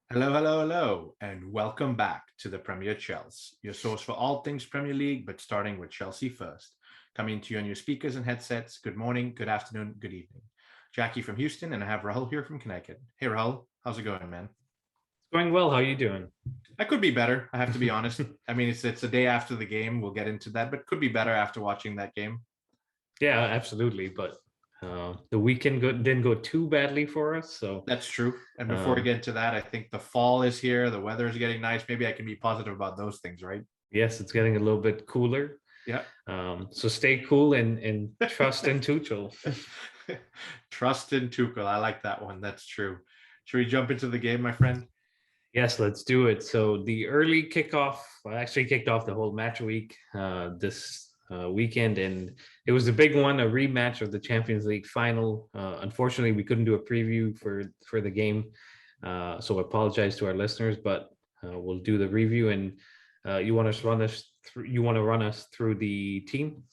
Hello, hello, hello, and welcome back to the Premier Chels, your source for all things Premier League, but starting with Chelsea first. Coming to you on your speakers and headsets. Good morning, good afternoon, good evening. Jackie from Houston, and I have Rahul here from Connecticut. Hey, Rahul, how's it going, man? Going well. How are you doing? I could be better. I have to be honest. I mean, it's a day after the game. We'll get into that, but could be better after watching that game. Yeah, absolutely. But the weekend didn't go too badly for us. So That's true. And before we um, get into that, I think the fall is here. The weather is getting nice. Maybe I can be positive about those things, right? yes, it's getting a little bit cooler. Yeah. So stay cool and trust in Tuchel. Trust in Tuchel. I like that one. That's true. Should we jump into the game, my friend? Yes, let's do it. So the early kickoff actually kicked off the whole match week this weekend, and it was a big one, a rematch of the Champions League final. Unfortunately, we couldn't do a preview for the game, so I apologize to our listeners, but we'll do the review. And you want to run us through? You want to run us through the team?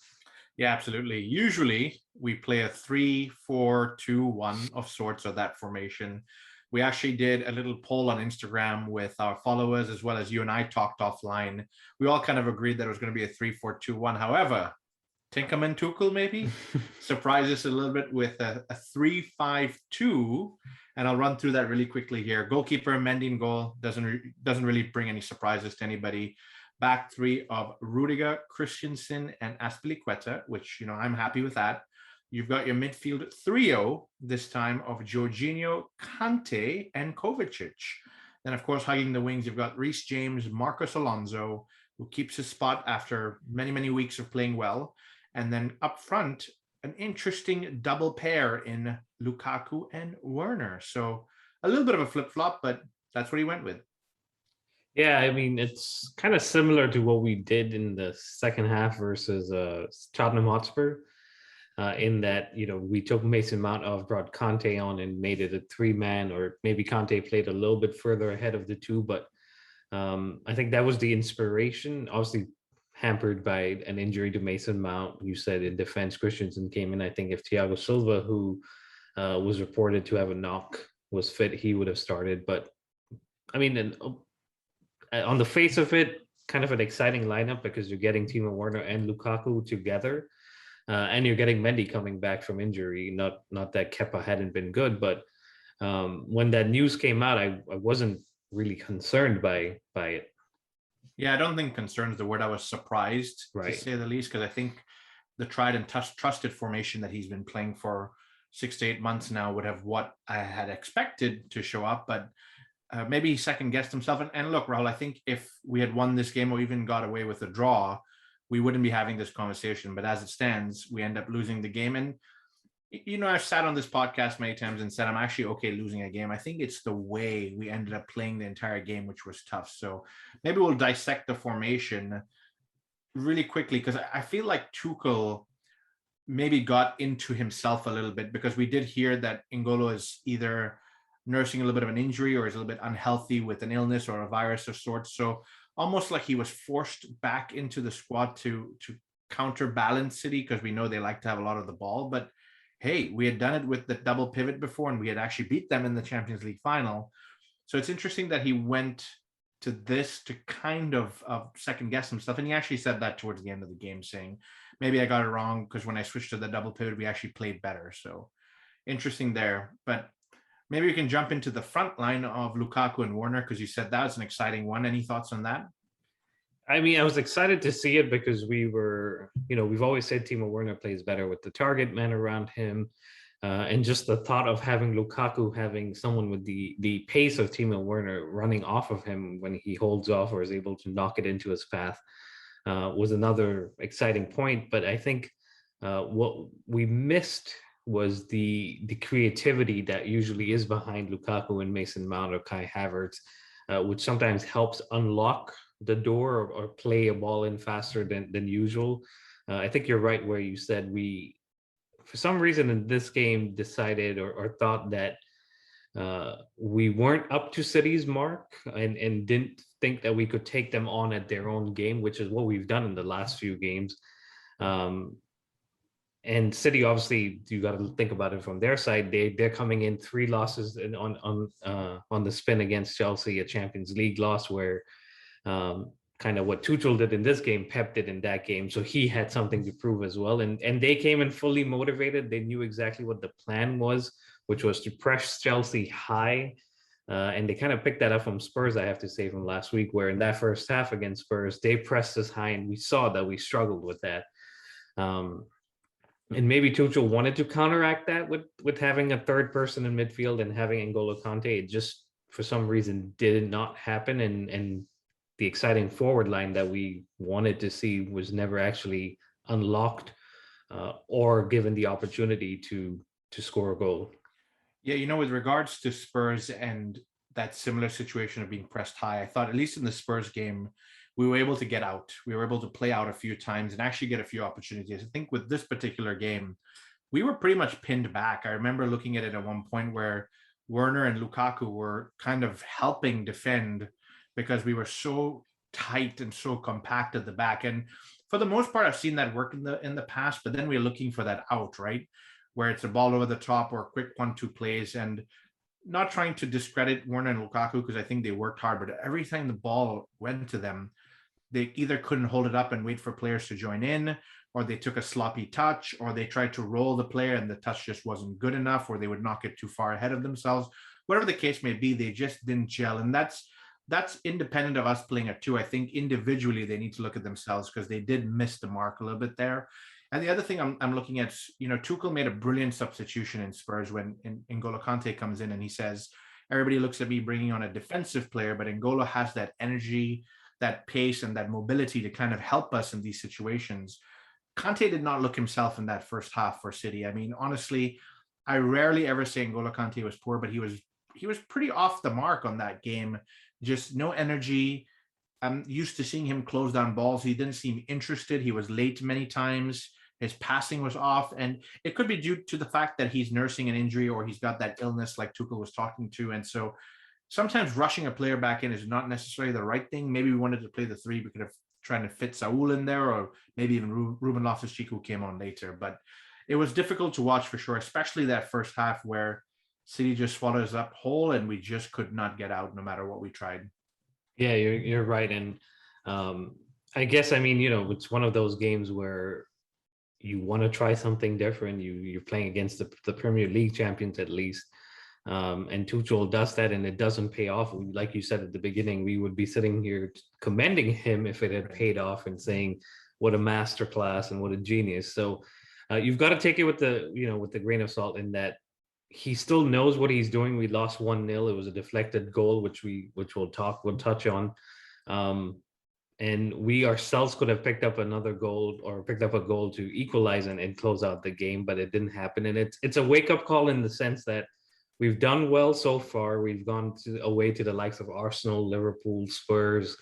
Yeah, absolutely. Usually we play a 3-4-2-1 of sorts of that formation. We actually did a little poll on Instagram with our followers as well as you and I talked offline. We all kind of agreed that it was going to be a 3-4-2-1. However, Tinkerman Tuchel maybe surprise us a little bit with a 3-5-2, and I'll run through that really quickly here. Goalkeeper Mendy in goal doesn't really bring any surprises to anybody. Back three of Rudiger, Christensen, and Aspilicueta, which I'm happy with that. You've got your midfield trio this time of Jorginho, Kante, and Kovacic. Then, of course, hugging the wings, you've got Reece James, Marcos Alonso, who keeps his spot after many, many weeks of playing well. And then up front, an interesting double pair in Lukaku and Werner. So a little bit of a flip flop, but that's what he went with. Yeah, I mean it's kind of similar to what we did in the second half versus Tottenham Hotspur. In that we took Mason Mount off, brought Conte on, and made it a three-man, or maybe Conte played a little bit further ahead of the two. But I think that was the inspiration. Obviously, hampered by an injury to Mason Mount. You said in defense, Christensen came in. I think if Thiago Silva, who was reported to have a knock, was fit, he would have started. But I mean, on the face of it, kind of an exciting lineup because you're getting Timo Werner and Lukaku together. And you're getting Mendy coming back from injury. Not that Kepa hadn't been good, but when that news came out, I wasn't really concerned by it. Yeah, I don't think concerned is the word. I was surprised, to Right. say the least, because I think the tried and trusted formation that he's been playing for 6 to 8 months now would have what I had expected to show up. But maybe he second guessed himself. And look, Raul, I think if we had won this game or even got away with a draw, we wouldn't be having this conversation. But as it stands, we end up losing the game. And I've sat on this podcast many times and said I'm actually okay losing a game. I think it's the way we ended up playing the entire game, which was tough. So maybe we'll dissect the formation really quickly, because I feel like Tuchel maybe got into himself a little bit, because we did hear that N'Golo is either nursing a little bit of an injury or is a little bit unhealthy with an illness or a virus of sorts. So almost like he was forced back into the squad to counterbalance City, because we know they like to have a lot of the ball. But hey, we had done it with the double pivot before, and we had actually beat them in the Champions League final. So it's interesting that he went to this to kind of second guess himself. And he actually said that towards the end of the game, saying, maybe I got it wrong because when I switched to the double pivot, we actually played better. So interesting there. But maybe we can jump into the front line of Lukaku and Werner, because you said that was an exciting one. Any thoughts on that? I mean, I was excited to see it because we've always said Timo Werner plays better with the target man around him. And just the thought of having Lukaku, having someone with the pace of Timo Werner running off of him when he holds off or is able to knock it into his path was another exciting point. But I think what we missed was the creativity that usually is behind Lukaku and Mason Mount or Kai Havertz, which sometimes helps unlock the door or play a ball in faster than usual. I think you're right where you said we, for some reason in this game, decided or thought that we weren't up to City's mark and didn't think that we could take them on at their own game, which is what we've done in the last few games. Um, And City, obviously, you got to think about it from their side. They're coming in 3 losses on the spin against Chelsea, a Champions League loss where kind of what Tuchel did in this game, Pep did in that game. So he had something to prove as well. And they came in fully motivated. They knew exactly what the plan was, which was to press Chelsea high. And they kind of picked that up from Spurs, I have to say, from last week, where in that first half against Spurs, they pressed us high, and we saw that we struggled with that. And maybe Tuchel wanted to counteract that with having a third person in midfield and having N'Golo Kante. It just, for some reason, did not happen. And the exciting forward line that we wanted to see was never actually unlocked or given the opportunity to score a goal. Yeah, with regards to Spurs and that similar situation of being pressed high, I thought at least in the Spurs game, we were able to get out. We were able to play out a few times and actually get a few opportunities. I think with this particular game, we were pretty much pinned back. I remember looking at it at one point where Werner and Lukaku were kind of helping defend because we were so tight and so compact at the back. And for the most part, I've seen that work in the past, but then we're looking for that out, right? Where it's a ball over the top or quick 1-2 plays. And not trying to discredit Werner and Lukaku because I think they worked hard, but every time the ball went to them, they either couldn't hold it up and wait for players to join in, or they took a sloppy touch, or they tried to roll the player and the touch just wasn't good enough, or they would knock it too far ahead of themselves. Whatever the case may be, they just didn't gel. And that's independent of us playing at 2. I think individually they need to look at themselves because they did miss the mark a little bit there. And the other thing I'm looking at, Tuchel made a brilliant substitution in Spurs when N'Golo Kante comes in and he says, everybody looks at me bringing on a defensive player, but N'Golo has that energy, that pace, and that mobility to kind of help us in these situations. Kante did not look himself in that first half for City. I mean, honestly, I rarely ever say N'Golo Kante was poor, but he was pretty off the mark on that game. Just no energy. I'm used to seeing him close down balls. He didn't seem interested. He was late many times. His passing was off, and it could be due to the fact that he's nursing an injury or he's got that illness like Tuchel was talking to. And so sometimes rushing a player back in is not necessarily the right thing. Maybe we wanted to play the 3. We could have tried to fit Saul in there, or maybe even Ruben Loftus Cheek, who came on later. But it was difficult to watch for sure, especially that first half where City just swallowed us up whole and we just could not get out no matter what we tried. Yeah, you're right. And I guess, I mean, it's one of those games where you want to try something different. You're playing against the Premier League champions at least. And Tuchel does that and it doesn't pay off. Like you said at the beginning, we would be sitting here commending him if it had paid off and saying what a masterclass and what a genius. So you've got to take it with the grain of salt in that he still knows what he's doing. We lost 1-0. It was a deflected goal, which we'll touch on. And we ourselves could have picked up another goal or picked up a goal to equalize and close out the game, but it didn't happen. And it's a wake-up call in the sense that we've done well so far. We've gone away to the likes of Arsenal, Liverpool, Spurs,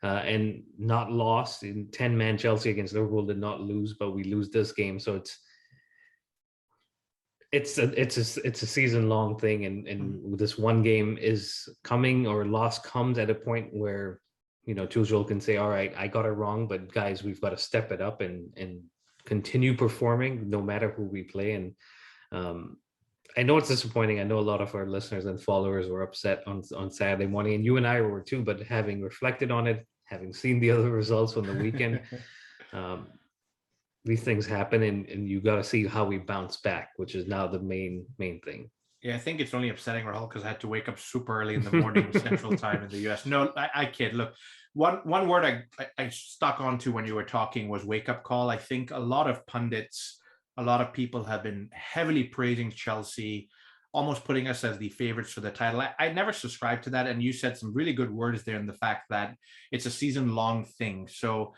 and not lost. In 10-man Chelsea against Liverpool did not lose, but we lose this game. So it's a season-long thing, and this one game is coming, or loss comes at a point where Tuchel can say, all right, I got it wrong, but guys, we've got to step it up and continue performing no matter who we play. And I know it's disappointing. I know a lot of our listeners and followers were upset on Saturday morning, and you and I were too, but having reflected on it, having seen the other results from the weekend, these things happen, and you got to see how we bounce back, which is now the main thing. Yeah, I think it's only upsetting, Rahul, because I had to wake up super early in the morning Central Time in the US. No, I kid. Look, one word I stuck onto when you were talking was wake up call. I think a lot of pundits, a lot of people have been heavily praising Chelsea, almost putting us as the favorites for the title. I never subscribed to that, and you said some really good words there in the fact that it's a season-long thing. So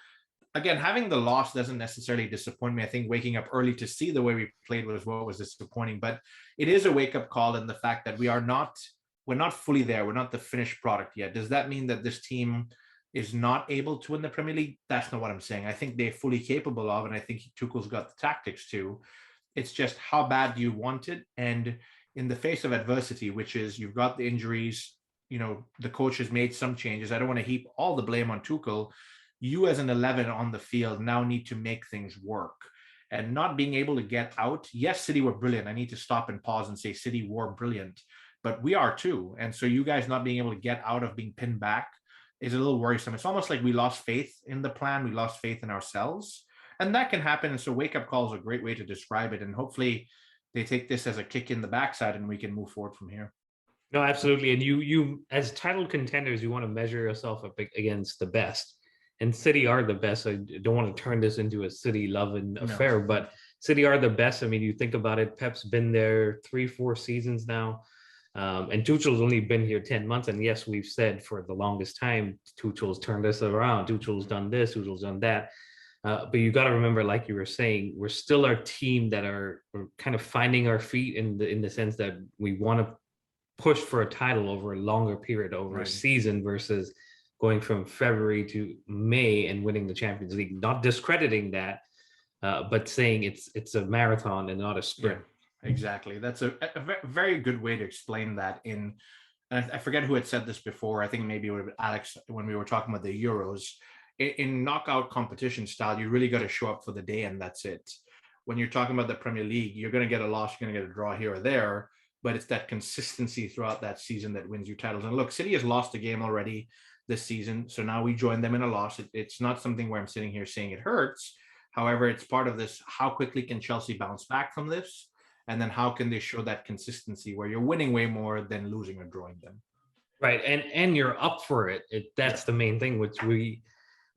again, having the loss doesn't necessarily disappoint me. I think waking up early to see the way we played was what was disappointing, but it is a wake-up call in the fact that we're not fully there. We're not the finished product yet. Does that mean that this team is not able to win the Premier League? That's not what I'm saying. I think they're fully capable of, and I think Tuchel's got the tactics too. It's just how bad do you want it? And in the face of adversity, which is you've got the injuries, the coach has made some changes. I don't want to heap all the blame on Tuchel. You as an 11 on the field now need to make things work. and not being able to get out. Yes, City were brilliant. I need to stop and pause and say City were brilliant, but we are too. And so you guys not being able to get out of being pinned back is a little worrisome. It's almost like we lost faith in the plan. We lost faith in ourselves, and that can happen. And so wake up call is a great way to describe it. And hopefully they take this as a kick in the backside and we can move forward from here. No, absolutely. And you as title contenders, you want to measure yourself up against the best. And City are the best. I don't want to turn this into a City loving affair, but City are the best. I mean, you think about it, Pep's been there 3-4 seasons now. And Tuchel's only been here 10 months. And yes, we've said for the longest time, Tuchel's turned this around. Tuchel's done this, Tuchel's done that. But you got to remember, like you were saying, we're still our team that we're kind of finding our feet in the sense that we want to push for a title over a longer period, over a season, versus going from February to May and winning the Champions League. Not discrediting that, but saying it's a marathon and not a sprint. Yeah, exactly. That's a very good way to explain that. I forget who had said this before. I think maybe it would have been Alex when we were talking about the Euros. In knockout competition style, you really got to show up for the day, and that's it. When you're talking about the Premier League, you're going to get a loss, you're going to get a draw here or there, but it's that consistency throughout that season that wins you titles. And look, City has lost a game already this season, so now we join them in a loss. It's not something where I'm sitting here saying it hurts. However, it's part of this. How quickly can Chelsea bounce back from this? And then how can they show that consistency where you're winning way more than losing or drawing them? Right, and you're up for it. That's the main thing, which we,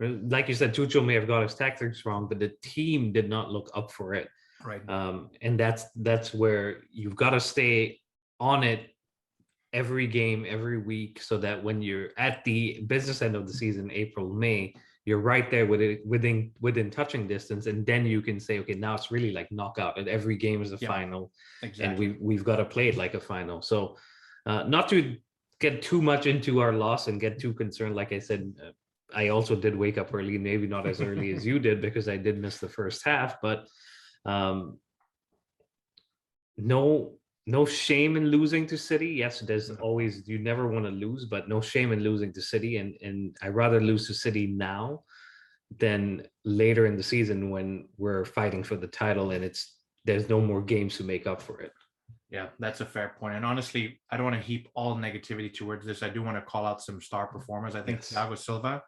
like you said, Tuchel may have got his tactics wrong, but the team did not look up for it. Right. And that's where you've got to stay on it every game, every week, so that when you're at the business end of the season, April, May, you're right there within touching distance, and then you can say, okay, now it's really like knockout, and every game is a final, exactly. And we've got to play it like a final. So, not to get too much into our loss and get too concerned. Like I said, I also did wake up early, maybe not as early as you did because I did miss the first half, but no shame in losing to City. Yes, there's always, you never want to lose, but no shame in losing to City. And I'd rather lose to City now than later in the season when we're fighting for the title and there's no more games to make up for it. Yeah, that's a fair point. And honestly, I don't want to heap all negativity towards this. I do want to call out some star performers. I think Thiago Silva,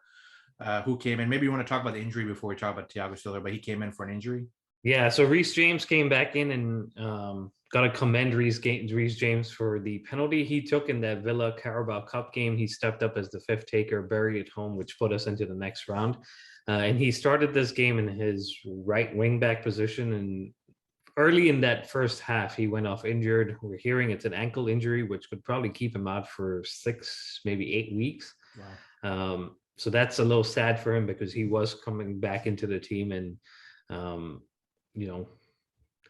who came in, maybe you want to talk about the injury before we talk about Thiago Silva, but he came in for an injury. Yeah, so Reece James came back in and got to commend Reece James for the penalty he took in that Villa Carabao Cup game. He stepped up as the fifth taker, Bury at home, which put us into the next round. And he started this game in his right wing back position. And early in that first half, he went off injured. We're hearing it's an ankle injury, which could probably keep him out for 6, maybe 8 weeks. Wow. So that's a little sad for him because he was coming back into the team, and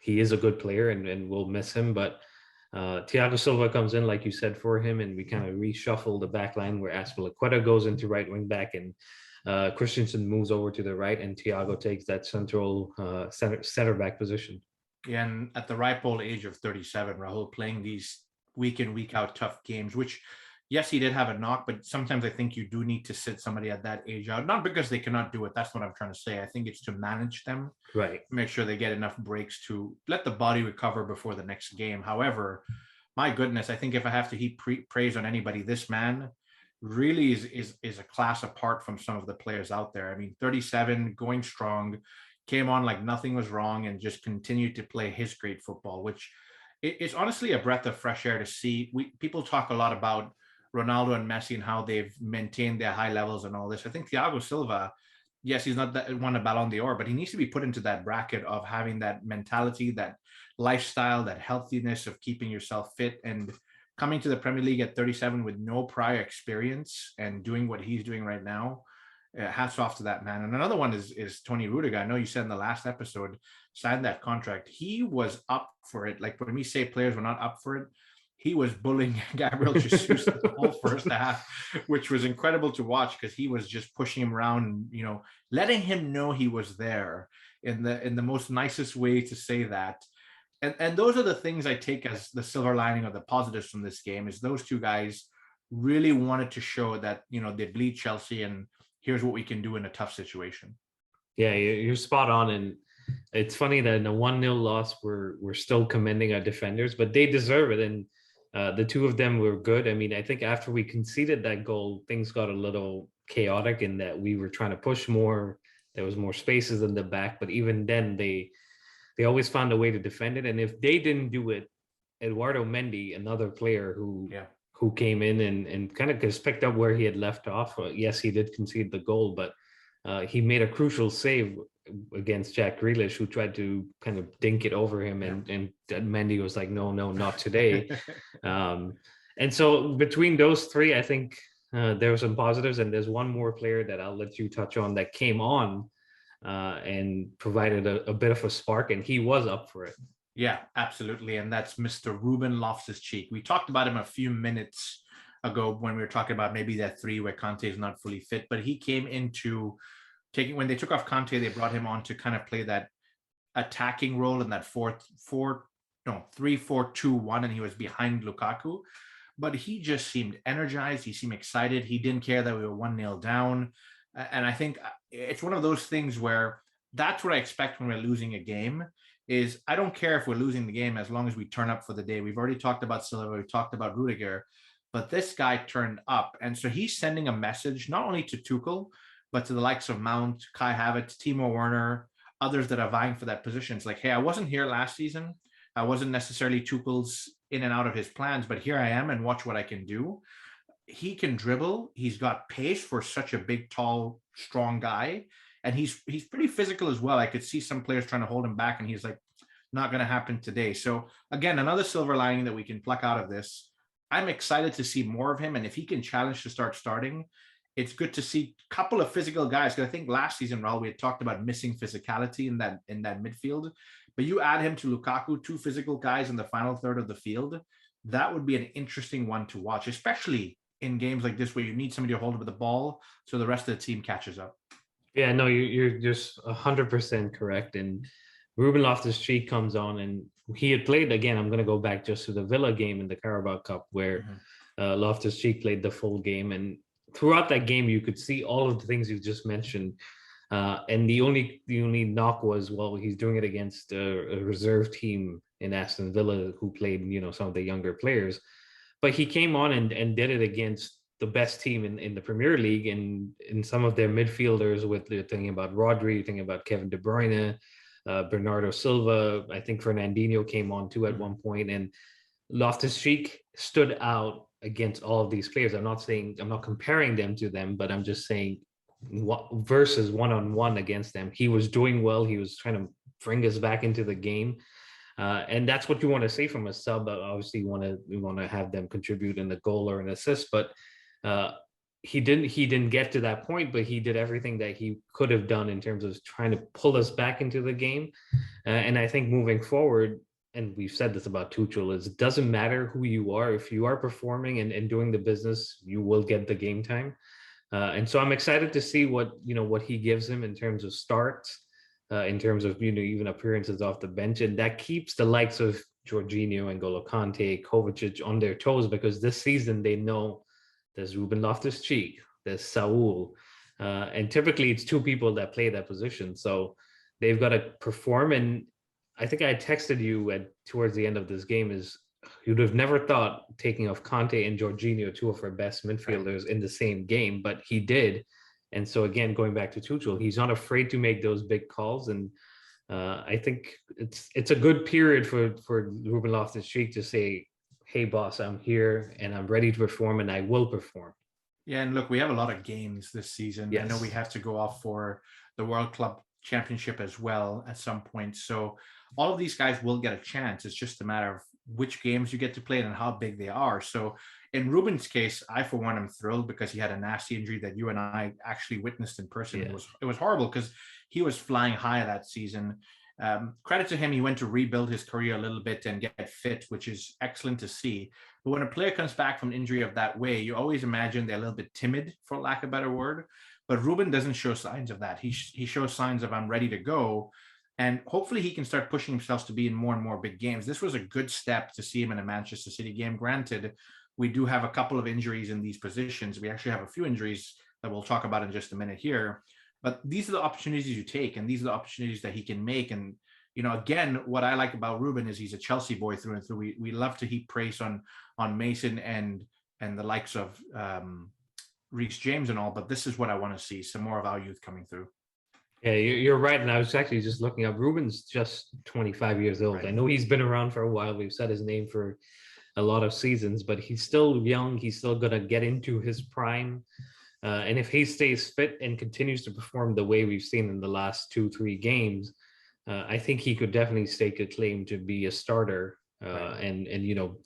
he is a good player and we'll miss him. But Thiago Silva comes in, like you said, for him, and we kind of reshuffle the back line where Azpilicueta goes into right wing back and Christensen moves over to the right, and Thiago takes that central center back position. Yeah, and at the ripe old age of 37, Rahul, playing these week in, week out tough games, which, yes, he did have a knock, but sometimes I think you do need to sit somebody at that age out, not because they cannot do it. That's what I'm trying to say. I think it's to manage them, right? Make sure they get enough breaks to let the body recover before the next game. However, my goodness, I think if I have to heap praise on anybody, this man really is a class apart from some of the players out there. I mean, 37, going strong, came on like nothing was wrong and just continued to play his great football, which is honestly a breath of fresh air to see. People talk a lot about Ronaldo and Messi and how they've maintained their high levels and all this. I think Thiago Silva, yes, he's not that won a Ballon d'Or, but he needs to be put into that bracket of having that mentality, that lifestyle, that healthiness of keeping yourself fit, and coming to the Premier League at 37 with no prior experience and doing what he's doing right now. Hats off to that man. And another one is Tony Rudiger. I know you said in the last episode, signed that contract. He was up for it. Like when we say players were not up for it, he was bullying Gabriel Jesus the whole first half, which was incredible to watch because he was just pushing him around and, letting him know he was there in the most nicest way to say that. And those are the things I take as the silver lining or the positives from this game, is those two guys really wanted to show that, they bleed Chelsea and here's what we can do in a tough situation. Yeah, you're spot on. And it's funny that in a 1-0 loss, we're still commending our defenders, but they deserve it. And the two of them were good. I mean, I think after we conceded that goal, things got a little chaotic in that we were trying to push more. There was more spaces in the back, but even then, they always found a way to defend it. And if they didn't do it, Eduardo Mendy, another player Yeah. who came in and kind of just picked up where he had left off. Yes, he did concede the goal, but he made a crucial save against Jack Grealish, who tried to kind of dink it over him, and Mendy was like, "No, no, not today." And so between those three, I think there were some positives, and there's one more player that I'll let you touch on that came on and provided a bit of a spark, and he was up for it. Yeah, absolutely. And that's Mr. Ruben Loftus Cheek. We talked about him a few minutes ago when we were talking about maybe that three where Conte is not fully fit, but he came into taking when they took off Conte, they brought him on to kind of play that attacking role in that 3-4-2-1, and he was behind Lukaku. But he just seemed energized. He seemed excited. He didn't care that we were 1-0 down. And I think it's one of those things where that's what I expect when we're losing a game is I don't care if we're losing the game as long as we turn up for the day. We've already talked about Silva, we've talked about Rudiger, but this guy turned up. And so he's sending a message not only to Tuchel, but to the likes of Mount, Kai Havertz, Timo Werner, others that are vying for that position. It's like, hey, I wasn't here last season. I wasn't necessarily Tuchel's in and out of his plans, but here I am and watch what I can do. He can dribble. He's got pace for such a big, tall, strong guy. And he's pretty physical as well. I could see some players trying to hold him back, and he's like, not going to happen today. So again, another silver lining that we can pluck out of this. I'm excited to see more of him. And if he can challenge to start starting, it's good to see a couple of physical guys. Because I think last season, Raul, we had talked about missing physicality in that midfield. But you add him to Lukaku, two physical guys in the final third of the field. That would be an interesting one to watch, especially in games like this where you need somebody to hold up the ball so the rest of the team catches up. Yeah, no, you're just 100% correct. And Ruben Loftus Cheek comes on, and he had played again. I'm going to go back just to the Villa game in the Carabao Cup where Loftus Cheek played the full game, and throughout that game you could see all of the things you just mentioned. And the only knock was, well, he's doing it against a reserve team in Aston Villa who played, some of the younger players, but he came on and did it against the best team in the Premier League, and in some of their midfielders. With you're thinking about Rodri, you're thinking about Kevin De Bruyne, Bernardo Silva. I think Fernandinho came on too at one point, and Loftus Cheek stood out against all of these players. I'm not comparing them to them, but I'm just saying what versus one-on-one against them, he was doing well. He was trying to bring us back into the game. And that's what you want to see from a sub. Obviously, we want to have them contribute in a goal or an assist, but he didn't get to that point, but he did everything that he could have done in terms of trying to pull us back into the game. And I think moving forward, and we've said this about Tuchel, is it doesn't matter who you are. If you are performing and doing the business, you will get the game time. And so I'm excited to see what he gives him in terms of starts, in terms of even appearances off the bench, and that keeps the likes of Jorginho and N'Golo Kante, Kovacic on their toes, because this season they know there's Ruben Loftus Cheek, there's Saul, and typically it's two people that play that position, so they've got to perform. And I think I texted you towards the end of this game is you'd have never thought taking off Kante and Jorginho, two of our best midfielders, in the same game, but he did. And so again, going back to Tuchel, he's not afraid to make those big calls. And I think it's a good period for Ruben Loftus Cheek to say, hey, boss, I'm here and I'm ready to perform, and I will perform. Yeah, and look, we have a lot of games this season. Yes. I know we have to go off for the World Club Championship as well at some point. So all of these guys will get a chance. It's just a matter of which games you get to play and how big they are. So in Ruben's case, I, for one, am thrilled because he had a nasty injury that you and I actually witnessed in person. Yeah. It was horrible because he was flying high that season. Credit to him, he went to rebuild his career a little bit and get fit, which is excellent to see. But when a player comes back from injury of that way, you always imagine they're a little bit timid, for lack of a better word. But Ruben doesn't show signs of that. He shows signs of, I'm ready to go. And hopefully he can start pushing himself to be in more and more big games. This was a good step to see him in a Manchester City game. Granted, we do have a couple of injuries in these positions. We actually have a few injuries that we'll talk about in just a minute here. But these are the opportunities you take, and these are the opportunities that he can make. And again, what I like about Ruben is he's a Chelsea boy through and through. We love to heap praise on Mason and the likes of Reece James and all, but this is what I want to see: some more of our youth coming through. Yeah, you're right. And I was actually just looking up. Ruben's just 25 years old. Right. I know he's been around for a while. We've said his name for a lot of seasons, but he's still young. He's still going to get into his prime. And if he stays fit and continues to perform the way we've seen in the last 2-3 games, I think he could definitely stake a claim to be a starter and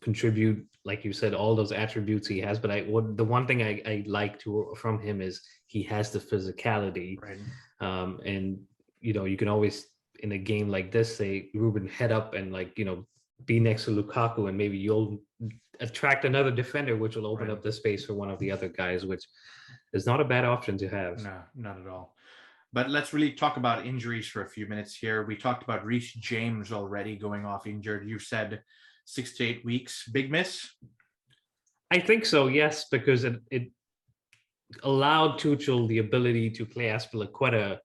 contribute, like you said, all those attributes he has. But the one thing I like from him is he has the physicality. Right. And you can always in a game like this say, Ruben, head up and be next to Lukaku, and maybe you'll attract another defender, which will open up the space for one of the other guys, which is not a bad option to have. No, not at all. But let's really talk about injuries for a few minutes here. We talked about Reece James already going off injured. You said 6 to 8 weeks. Big miss? I think so, yes, because it allowed Tuchel the ability to play Azpilicueta,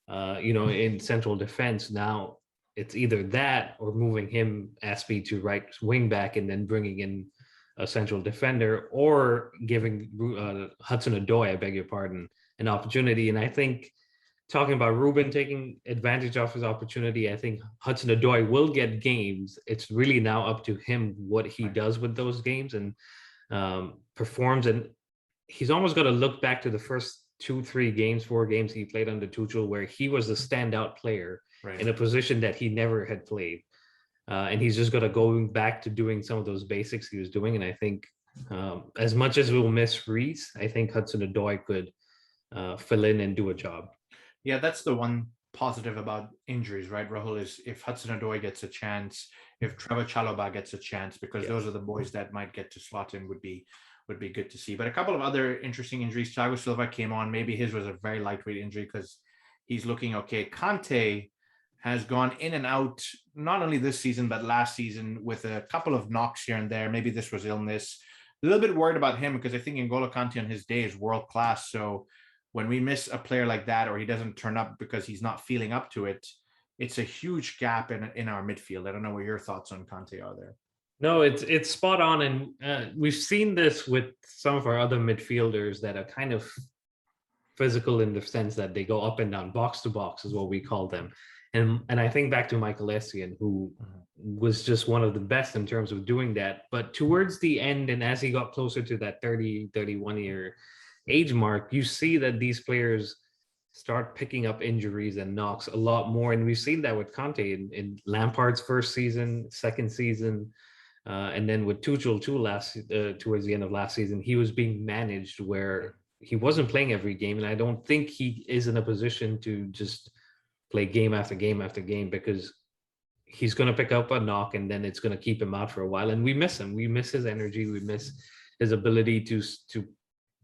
in central defense. Now it's either that or moving him, Aspie, to right wing back and then bringing in a central defender, or giving Hudson-Odoi, I beg your pardon, an opportunity. And I think, talking about Ruben taking advantage of his opportunity, I think Hudson-Odoi will get games. It's really now up to him what he does with those games and performs. And he's almost got to look back to the first 4 games he played under Tuchel, where he was the standout player in a position that he never had played. And he's just got to go back to doing some of those basics he was doing. And I think as much as we'll miss Reece, I think Hudson-Odoi could fill in and do a job. Yeah, that's the one positive about injuries, right, Rahul, is if Hudson-Odoi gets a chance, if Trevor Chalobah gets a chance, because those are the boys that might get to slot in, would be good to see. But a couple of other interesting injuries. Thiago Silva came on. Maybe his was a very lightweight injury because he's looking okay. Conte has gone in and out, not only this season, but last season, with a couple of knocks here and there. Maybe this was illness. A little bit worried about him because I think N'Golo Kante on his day is world class. So when we miss a player like that, or he doesn't turn up because he's not feeling up to it, it's a huge gap in our midfield. I don't know what your thoughts on Kante are there. No, it's spot on. And we've seen this with some of our other midfielders that are kind of physical in the sense that they go up and down, box to box is what we call them. And I think back to Michael Essien, who was just one of the best in terms of doing that. But towards the end, and as he got closer to that 30, 31-year age mark, you see that these players start picking up injuries and knocks a lot more. And we've seen that with Conte in Lampard's first season, second season, and then with Tuchel too towards the end of last season, he was being managed where he wasn't playing every game. And I don't think he is in a position to just play game after game after game, because he's going to pick up a knock and then it's going to keep him out for a while. And we miss him. We miss his energy. We miss his ability to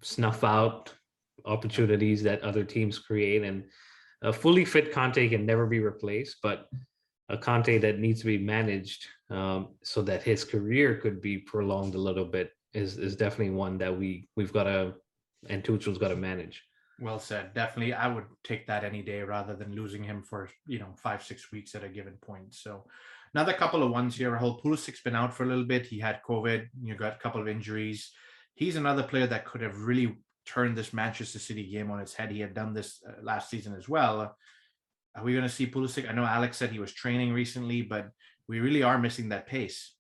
snuff out opportunities that other teams create. And a fully fit Conte can never be replaced, but a Conte that needs to be managed so that his career could be prolonged a little bit is definitely one that we've got to, and Tuchel's got to manage. Well said. Definitely, I would take that any day rather than losing him for 5-6 weeks at a given point. So another couple of ones here. Rahul, Pulisic's been out for a little bit. He had COVID. You got a couple of injuries. He's another player that could have really turned this Manchester City game on its head. He had done this last season as well. Are we going to see Pulisic? I know Alex said he was training recently, but we really are missing that pace.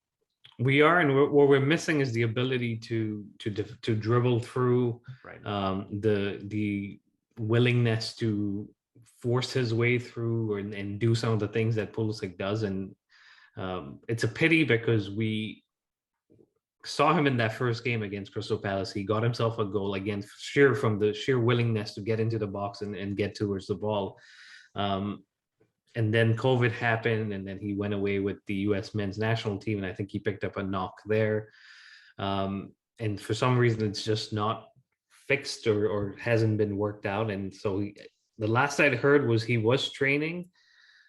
We are, and what we're missing is the ability to dribble through, the willingness to force his way through and do some of the things that Pulisic does. And it's a pity because we saw him in that first game against Crystal Palace. He got himself a goal again, from the sheer willingness to get into the box and get towards the ball. And then COVID happened, and then he went away with the U.S. men's national team, and I think he picked up a knock there. And for some reason, it's just not fixed or hasn't been worked out. And so the last I'd heard was he was training,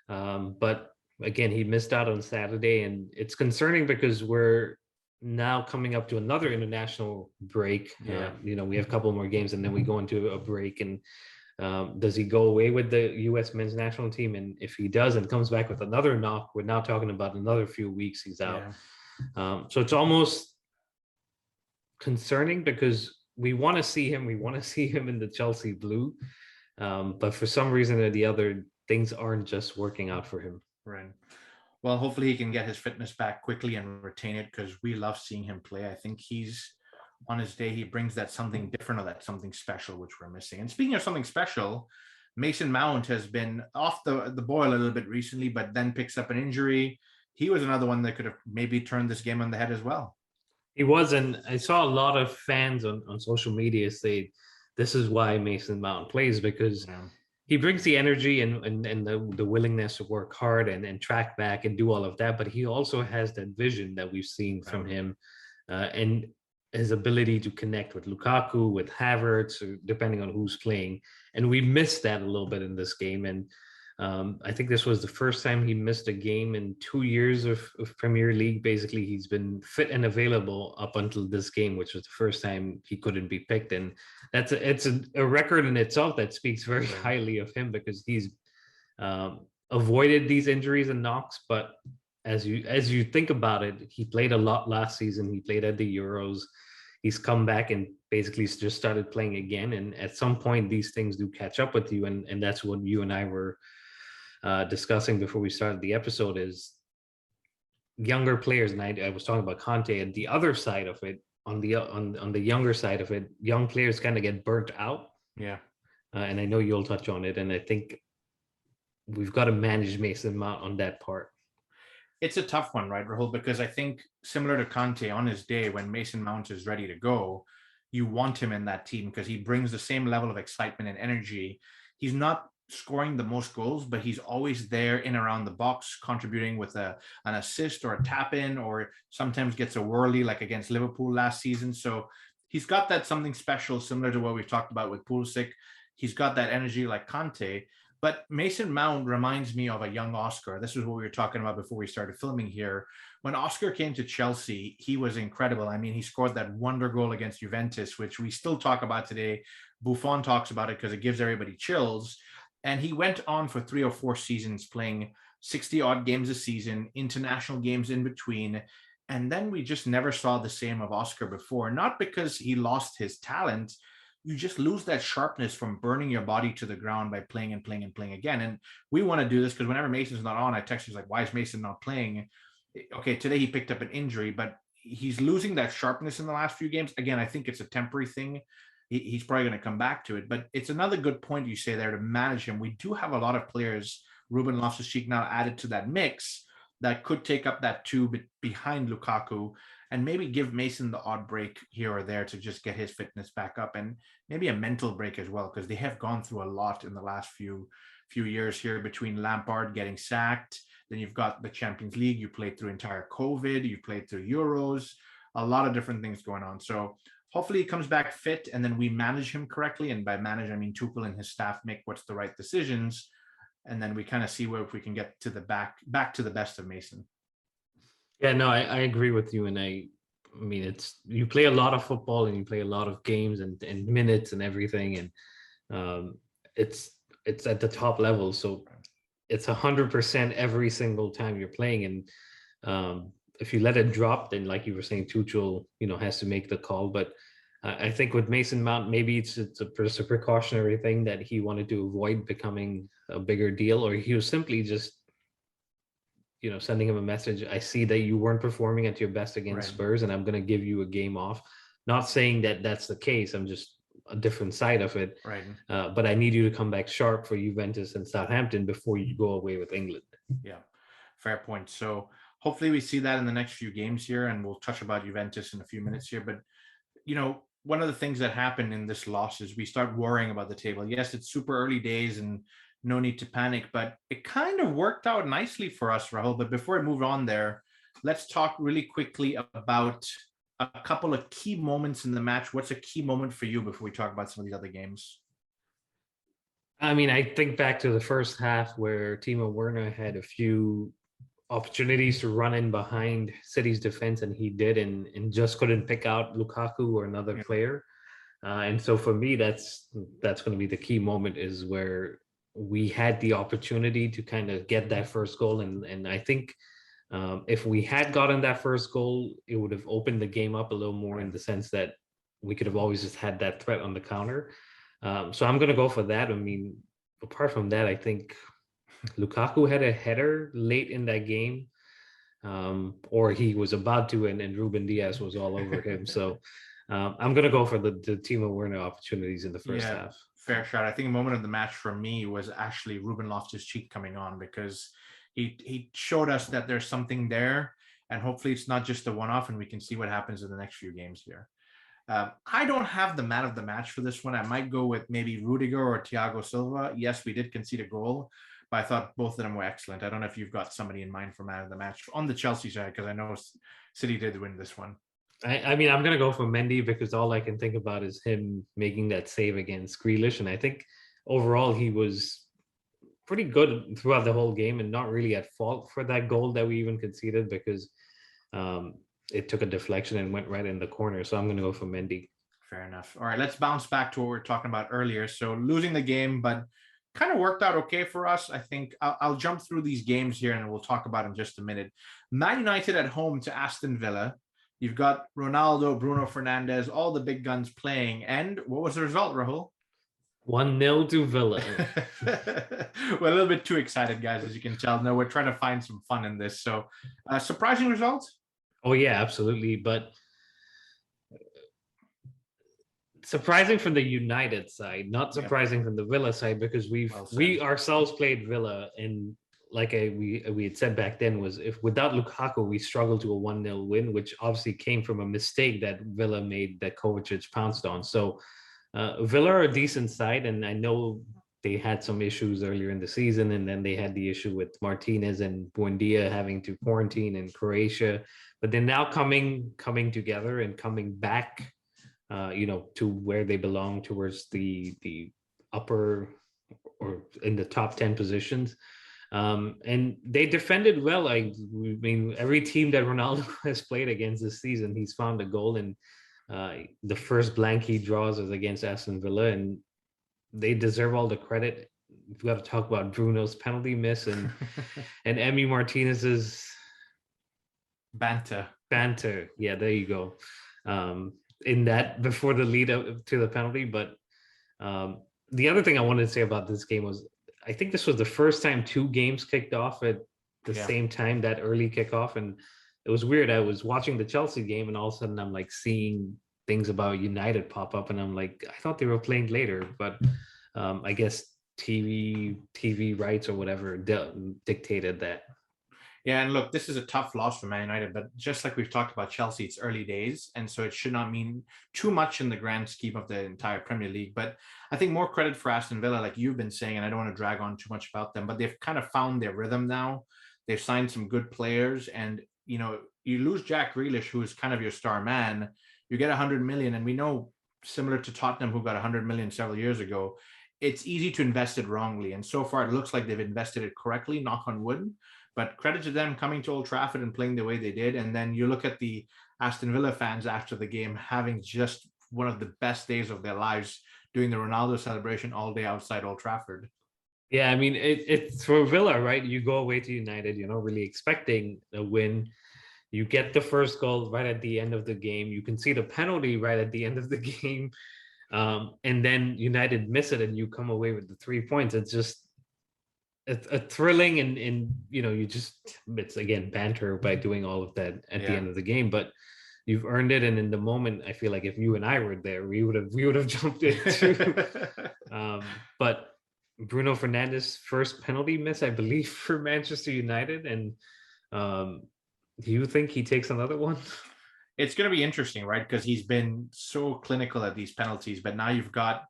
but again, he missed out on Saturday. And it's concerning because we're now coming up to another international break. We have a couple more games, and then we go into a break. And Does he go away with the U.S. men's national team? And if he does and comes back with another knock, we're now talking about another few weeks he's out. So it's almost concerning because we want to see him. We want to see him in the Chelsea blue. But for some reason or the other, things aren't just working out for him. Right. Well, hopefully he can get his fitness back quickly and retain it because we love seeing him play. I think he's on his day, he brings that something different or that something special, which we're missing. And speaking of something special, Mason Mount has been off the boil a little bit recently, but then picks up an injury. He was another one that could have maybe turned this game on the head as well. He was, and I saw a lot of fans on social media say this is why Mason Mount plays because he brings the energy and the willingness to work hard and track back and do all of that. But he also has that vision that we've seen from him and his ability to connect with Lukaku, with Havertz, or depending on who's playing. And we missed that a little bit in this game. And I think this was the first time he missed a game in 2 years of Premier League. Basically, he's been fit and available up until this game, which was the first time he couldn't be picked. And it's a record in itself that speaks very highly of him because he's avoided these injuries and knocks. But as you think about it, he played a lot last season. He played at the Euros. He's come back and basically just started playing again. And at some point, these things do catch up with you. And that's what you and I were discussing before we started the episode is younger players. And I was talking about Conte and the other side of it, on the younger side of it, young players kind of get burnt out. Yeah. And I know you'll touch on it. And I think we've got to manage Mason Mount on that part. It's a tough one, right, Rahul? Because I think similar to Conte, on his day when Mason Mount is ready to go, you want him in that team because he brings the same level of excitement and energy. He's not scoring the most goals, but he's always there in around the box, contributing with an assist or a tap in, or sometimes gets a whirly like against Liverpool last season. So he's got that something special, similar to what we've talked about with Pulisic. He's got that energy like Conte. But Mason Mount reminds me of a young Oscar. This is what we were talking about before we started filming here. When Oscar came to Chelsea, he was incredible. I mean, he scored that wonder goal against Juventus, which we still talk about today. Buffon talks about it because it gives everybody chills. And he went on for 3 or 4 seasons playing 60-odd games a season, international games in between. And then we just never saw the same of Oscar before, not because he lost his talent. You just lose that sharpness from burning your body to the ground by playing and playing and playing again. And we want to do this because whenever Mason's not on, I text you like, why is Mason not playing? Okay, today he picked up an injury, but he's losing that sharpness in the last few games. Again, I think it's a temporary thing. He's probably going to come back to it. But it's another good point you say there to manage him. We do have a lot of players, Ruben Loftus Cheek now added to that mix, that could take up that 2 behind Lukaku and maybe give Mason the odd break here or there to just get his fitness back up, and maybe a mental break as well, because they have gone through a lot in the last few years here between Lampard getting sacked. Then you've got the Champions League. You played through entire COVID. You played through Euros. A lot of different things going on. So hopefully he comes back fit and then we manage him correctly. And by manage, I mean Tuchel and his staff make what's the right decisions. And then we kind of see where if we can get to the back to the best of Mason. Yeah, no, I agree with you. And I mean, it's, you play a lot of football and you play a lot of games and minutes and everything. And it's at the top level. So it's 100% every single time you're playing. And if you let it drop, then like you were saying, Tuchel, has to make the call. But I think with Mason Mount, maybe it's a precautionary thing that he wanted to avoid becoming a bigger deal, or he was simply just, sending him a message. I see that you weren't performing at your best against Spurs, and I'm going to give you a game off. Not saying that that's the case. I'm just a different side of it. Right. But I need you to come back sharp for Juventus and Southampton before you go away with England. Yeah, fair point. So hopefully we see that in the next few games here, and we'll touch about Juventus in a few minutes here. But, one of the things that happened in this loss is we start worrying about the table. Yes, it's super early days and no need to panic, but it kind of worked out nicely for us, Rahul. But before I move on there, let's talk really quickly about a couple of key moments in the match. What's a key moment for you before we talk about some of these other games? I mean, I think back to the first half where Timo Werner had a few opportunities to run in behind City's defense, and he did, and just couldn't pick out Lukaku or another player. And so for me, that's going to be the key moment, is where we had the opportunity to kind of get that first goal, and I think if we had gotten that first goal, it would have opened the game up a little more, in the sense that we could have always just had that threat on the counter. So I'm going to go for that. I mean, apart from that, I think Lukaku had a header late in that game, or he was about to, and Ruben Diaz was all over him. So I'm going to go for the Timo Werner opportunities in the first Yeah, half. fair shot. I think a moment of the match for me was actually Ruben Loftus Cheek coming on, because he showed us that there's something there, and hopefully it's not just a one-off, and we can see what happens in the next few games here. I don't have the man of the match for this one. I might go with maybe Rudiger or Thiago Silva. Yes, we did concede a goal, but I thought both of them were excellent. I don't know if you've got somebody in mind for man of the match on the Chelsea side, because I know City did win this one. I mean, I'm going to go for Mendy, because all I can think about is him making that save against Grealish. And I think overall he was pretty good throughout the whole game, and not really at fault for that goal that we even conceded, because it took a deflection and went right in the corner. So I'm going to go for Mendy. Fair enough. All right, let's bounce back to what we were talking about earlier. So losing the game, but kind of worked out okay for us. I think I'll jump through these games here and we'll talk about them in just a minute. Man United at home to Aston Villa. You've got Ronaldo, Bruno Fernandes, all the big guns playing. And what was the result, Rahul? 1-0 to Villa. We're a little bit too excited, guys, as you can tell. No, we're trying to find some fun in this. So surprising result? Oh, yeah, absolutely. But surprising from the United side, not surprising from the Villa side, because we ourselves played Villa, and like we had said back then, was if without Lukaku we struggled to a 1-0 win, which obviously came from a mistake that Villa made that Kovacic pounced on. So Villa are a decent side, and I know they had some issues earlier in the season, and then they had the issue with Martinez and Buendia having to quarantine in Croatia, but they're now coming together and coming back to where they belong, towards the upper, or in the top 10 positions. And they defended well. I mean, every team that Ronaldo has played against this season, he's found a goal. And the first blank he draws is against Aston Villa, and they deserve all the credit. We've got to talk about Bruno's penalty miss and Emi Martinez's banter. Yeah, there you go. In that, before the lead up to the penalty. But the other thing I wanted to say about this game was, I think this was the first time 2 games kicked off at the same time, that early kickoff. And it was weird. I was watching the Chelsea game, and all of a sudden I'm like seeing things about United pop up, and I'm like, I thought they were playing later, but I guess TV rights or whatever dictated that. Yeah, and look, this is a tough loss for Man United, but just like we've talked about Chelsea, it's early days, and so it should not mean too much in the grand scheme of the entire Premier League. But I think more credit for Aston Villa, like you've been saying, and I don't want to drag on too much about them, but they've kind of found their rhythm now. They've signed some good players, and you lose Jack Grealish, who is kind of your star man. You get 100 million, and we know, similar to Tottenham, who got 100 million several years ago, it's easy to invest it wrongly, and so far it looks like they've invested it correctly. Knock on wood. But credit to them coming to Old Trafford and playing the way they did. And then you look at the Aston Villa fans after the game having just one of the best days of their lives, doing the Ronaldo celebration all day outside Old Trafford. Yeah, I mean, it's for Villa, right? You go away to United, really expecting a win. You get the first goal right at the end of the game. You can see the penalty right at the end of the game. And then United miss it, and you come away with the 3 points. It's just a thrilling, and it's again banter by doing all of that at the end of the game, but you've earned it. And in the moment, I feel like if you and I were there, we would have jumped in too. But Bruno Fernandes' first penalty miss, I believe, for Manchester United, and do you think he takes another one? It's going to be interesting, right? Because he's been so clinical at these penalties, but now you've got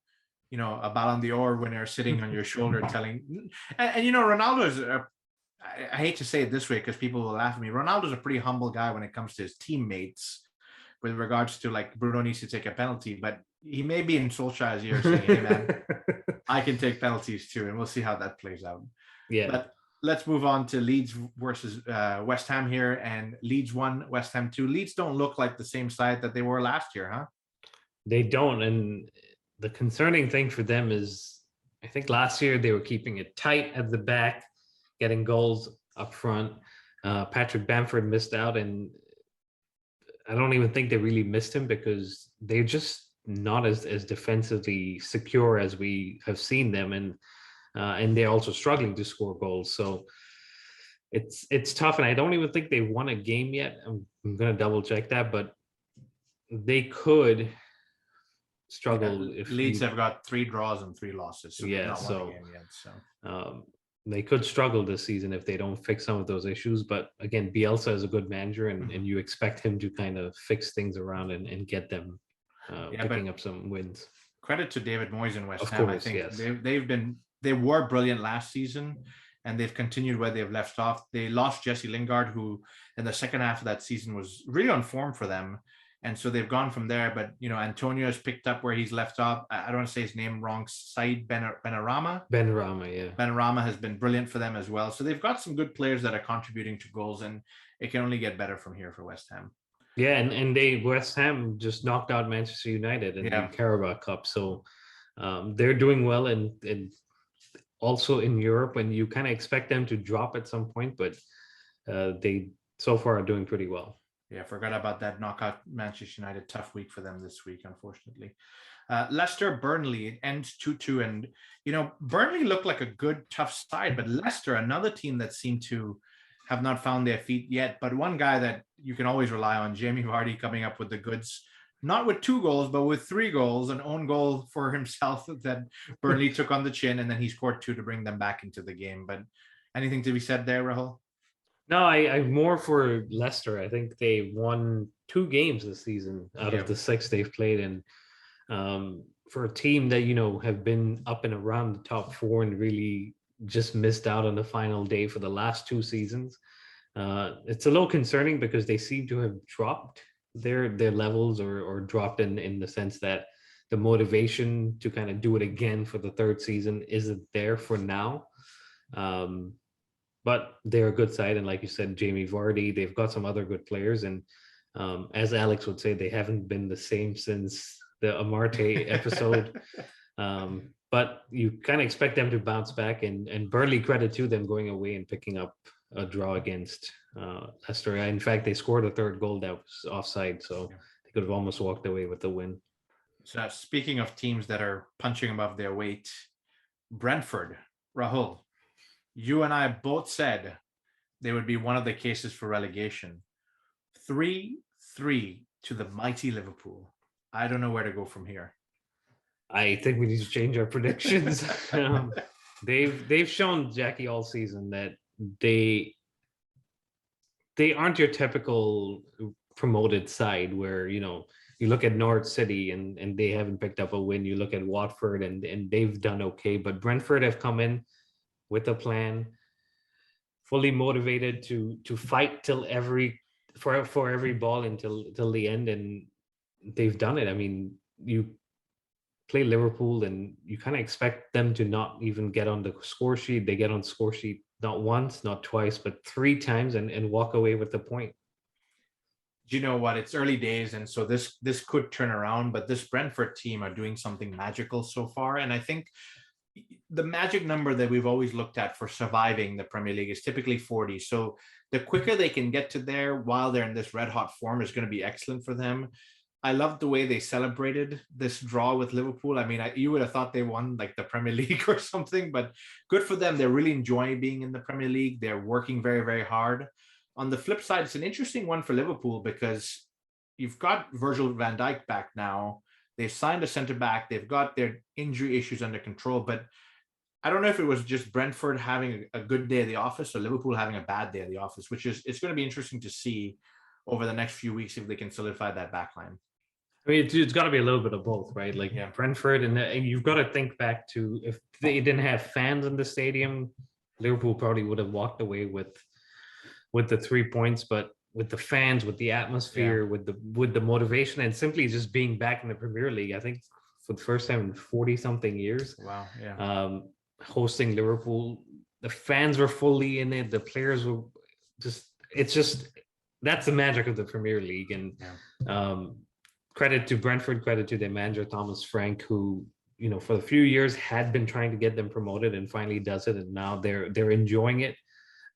a Ballon d'Or winner sitting on your shoulder telling, and Ronaldo is, I hate to say it this way because people will laugh at me, Ronaldo's a pretty humble guy when it comes to his teammates with regards to, like, Bruno needs to take a penalty, but he may be in Solskjaer's ear saying, hey man, I can take penalties too, and we'll see how that plays out. Yeah. But let's move on to Leeds versus West Ham here, and Leeds 1, West Ham 2. Leeds don't look like the same side that they were last year, huh? They don't, and the concerning thing for them is, I think last year they were keeping it tight at the back, getting goals up front. Patrick Bamford missed out, and I don't even think they really missed him because they're just not as defensively secure as we have seen them, and they're also struggling to score goals. So it's tough, and I don't even think they won a game yet. I'm gonna double check that, but they could struggle if Leeds have got 3 draws and 3 losses, so they've yeah. not won So a game yet. So they could struggle this season if they don't fix some of those issues. But again, Bielsa is a good manager, and you expect him to kind of fix things around and get them picking up some wins. Credit to David Moyes in West Of Ham. course, I think yes. they were brilliant last season, and they've continued where they've left off. They lost Jesse Lingard, who in the second half of that season was really on form for them. And so they've gone from there. But, Antonio has picked up where he's left off. I don't want to say his name wrong. Said Benrahma. Benrahma, yeah. Benrahma has been brilliant for them as well. So they've got some good players that are contributing to goals, and it can only get better from here for West Ham. Yeah, and West Ham just knocked out Manchester United in the Carabao Cup. So they're doing well, and also in Europe, and you kind of expect them to drop at some point, but they so far are doing pretty well. Yeah, forgot about that knockout Manchester United. Tough week for them this week, unfortunately. Leicester, Burnley ends 2-2. And, Burnley looked like a good, tough side, but Leicester, another team that seemed to have not found their feet yet. But one guy that you can always rely on, Jamie Vardy, coming up with the goods, not with 2 goals, but with 3 goals, an own goal for himself that Burnley took on the chin, and then he scored 2 to bring them back into the game. But anything to be said there, Rahul? No, I'm more for Leicester. I think they won 2 games this season out of the 6 they've played. And for a team that, have been up and around the top 4 and really just missed out on the final day for the last 2 seasons, it's a little concerning because they seem to have dropped their levels or dropped in the sense that the motivation to kind of do it again for the 3rd season isn't there for now. But they're a good side, and like you said, Jamie Vardy, they've got some other good players, and as Alex would say, they haven't been the same since the Amarte episode. But you kind of expect them to bounce back, and Burnley, credit to them going away and picking up a draw against Leicester. In fact, they scored a 3rd goal that was offside, so they could have almost walked away with the win. So speaking of teams that are punching above their weight, Brentford, Rahul, you and I both said they would be one of the cases for relegation. 3-3 to the mighty Liverpool. I don't know where to go from here. I think we need to change our predictions. They've shown, Jackie, all season that they aren't your typical promoted side where, you look at Norwich City and they haven't picked up a win. You look at Watford and they've done okay, but Brentford have come in with a plan, fully motivated to fight till for every ball until the end, and they've done it. I mean, you play Liverpool and you kind of expect them to not even get on the score sheet. They get on the score sheet not once, not twice, but 3 times and walk away with the point. Do you know what? It's early days, and so this could turn around, but this Brentford team are doing something magical so far, and I think the magic number that we've always looked at for surviving the Premier League is typically 40. So the quicker they can get to there while they're in this red hot form is going to be excellent for them. I loved the way they celebrated this draw with Liverpool. I mean, you would have thought they won like the Premier League or something, but good for them. They're really enjoying being in the Premier League. They're working very, very hard. On the flip side, it's an interesting one for Liverpool because you've got Virgil van Dijk back now. They've signed a center back. They've got their injury issues under control. But I don't know if it was just Brentford having a good day at the office or Liverpool having a bad day at the office, it's going to be interesting to see over the next few weeks if they can solidify that back line. I mean, it's got to be a little bit of both, right? Like Brentford, and you've got to think back to if they didn't have fans in the stadium, Liverpool probably would have walked away with the 3 points. But with the fans, with the atmosphere, with the motivation, and simply just being back in the Premier League, I think for the first time in 40-something years. Wow. Yeah. Hosting Liverpool, the fans were fully in it. The players were that's the magic of the Premier League. And credit to Brentford, credit to their manager, Thomas Frank, who, for a few years had been trying to get them promoted and finally does it. And now they're enjoying it.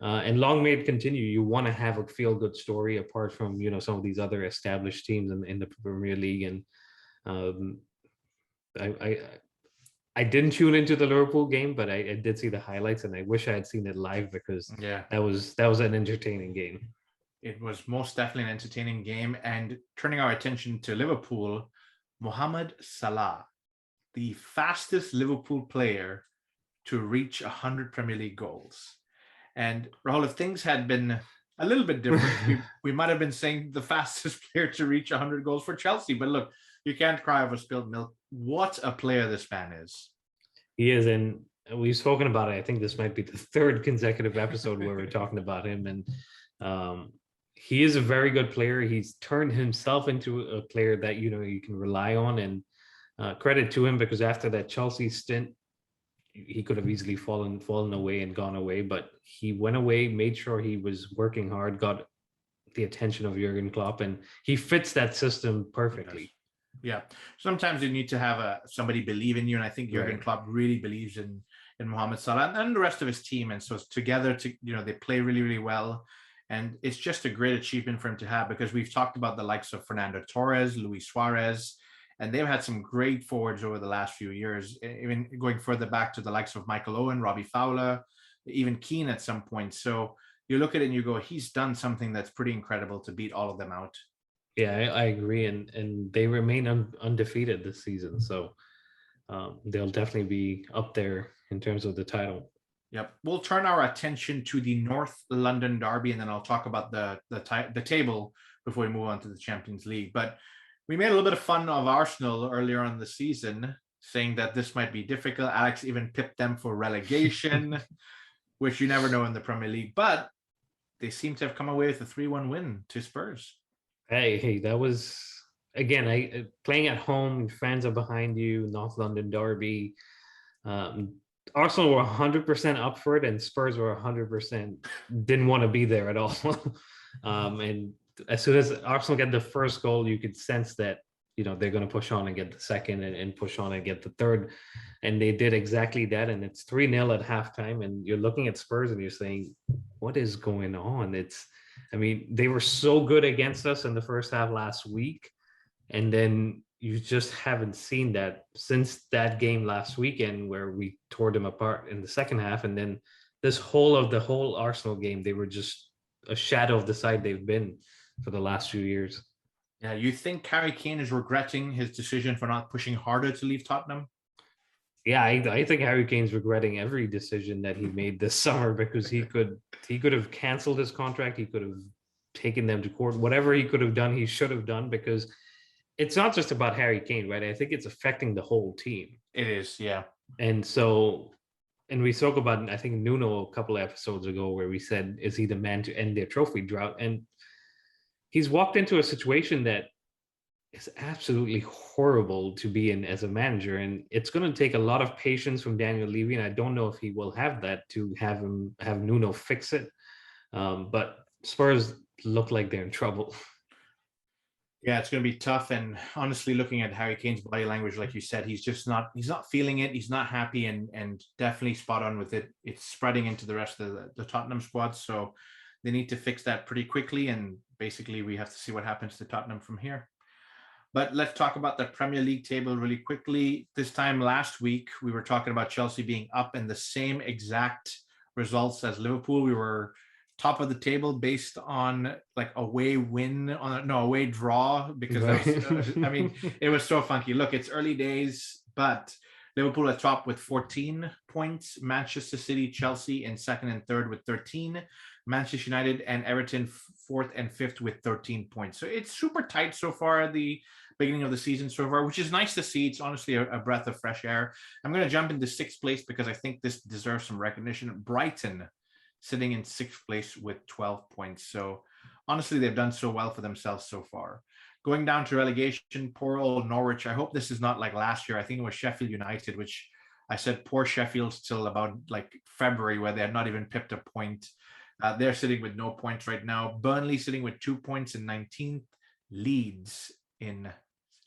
And long may it continue. You want to have a feel-good story apart from, some of these other established teams in the Premier League. And I didn't tune into the Liverpool game, but I did see the highlights, and I wish I had seen it live because that was an entertaining game. It was most definitely an entertaining game. And turning our attention to Liverpool, Mohamed Salah, the fastest Liverpool player to reach 100 Premier League goals. And Rahul, if things had been a little bit different, we might have been saying the fastest player to reach 100 goals for Chelsea. But look, you can't cry over spilled milk. What a player this man is. He is, and we've spoken about it. I think this might be the third consecutive episode where we're talking about him. And he is a very good player. He's turned himself into a player that, you can rely on. And credit to him, because after that Chelsea stint, he could have easily fallen away and gone away. But he went away, made sure he was working hard, got the attention of Jurgen Klopp, and he fits that system perfectly. Yeah, sometimes you need to have somebody believe in you, and I think Jurgen Klopp really believes in Mohamed Salah and the rest of his team, and so together, they play really, really well, and it's just a great achievement for him to have, because we've talked about the likes of Fernando Torres, Luis Suarez, and they've had some great forwards over the last few years, even going further back to the likes of Michael Owen, Robbie Fowler, even Keane at some point. So you look at it and you go, he's done something that's pretty incredible to beat all of them out. Yeah, I agree, and they remain undefeated this season, so they'll definitely be up there in terms of the title. Yep, we'll turn our attention to the North London derby, and then I'll talk about the table before we move on to the Champions League. But we made a little bit of fun of Arsenal earlier on in the season, saying that this might be difficult. Alex even pipped them for relegation, which you never know in the Premier League, but they seem to have come away with a 3-1 win to Spurs. Hey, that was, again, playing at home, fans are behind you, North London derby. Arsenal were 100% up for it, and Spurs were 100% didn't want to be there at all. And as soon as Arsenal get the first goal, you could sense that, they're going to push on and get the second and push on and get the third. And they did exactly that. And it's 3-0 at halftime. And you're looking at Spurs and you're saying, what is going on? They were so good against us in the first half last week. And then you just haven't seen that since that game last weekend where we tore them apart in the second half. And then the whole Arsenal game, they were just a shadow of the side they've been for the last few years. Yeah, you think Harry Kane is regretting his decision for not pushing harder to leave Tottenham? Yeah, I think Harry Kane's regretting every decision that he made this summer, because he could have canceled his contract. He could have taken them to court. Whatever he could have done, he should have done, because it's not just about Harry Kane, right? I think it's affecting the whole team. It is, yeah. And we spoke about, I think, Nuno a couple of episodes ago, where we said, is he the man to end their trophy drought? And he's walked into a situation that is absolutely horrible to be in as a manager. And it's going to take a lot of patience from Daniel Levy. And I don't know if he will have that to have Nuno fix it. But Spurs look like they're in trouble. Yeah, it's going to be tough. And honestly, looking at Harry Kane's body language, like you said, he's not feeling it. He's not happy, and definitely spot on with it. It's spreading into the rest of the Tottenham squad. So they need to fix that pretty quickly. And basically we have to see what happens to Tottenham from here. But let's talk about the Premier League table really quickly. This time last week, we were talking about Chelsea being up in the same exact results as Liverpool. We were top of the table based on like away draw, because it was so funky. Look, it's early days, but Liverpool at top with 14 points, Manchester City, Chelsea in second and third with 13, Manchester United and Everton fourth and fifth with 13 points. So it's super tight so far at the beginning of the season so far, which is nice to see. It's honestly a breath of fresh air. I'm going to jump into sixth place because I think this deserves some recognition. Brighton sitting in sixth place with 12 points. So honestly, they've done so well for themselves so far. Going down to relegation, poor old Norwich. I hope this is not like last year. I think it was Sheffield United, which I said poor Sheffield till about like February, where they had not even pipped a point. They're sitting with no points right now. Burnley sitting with 2 points in 19th. Leeds in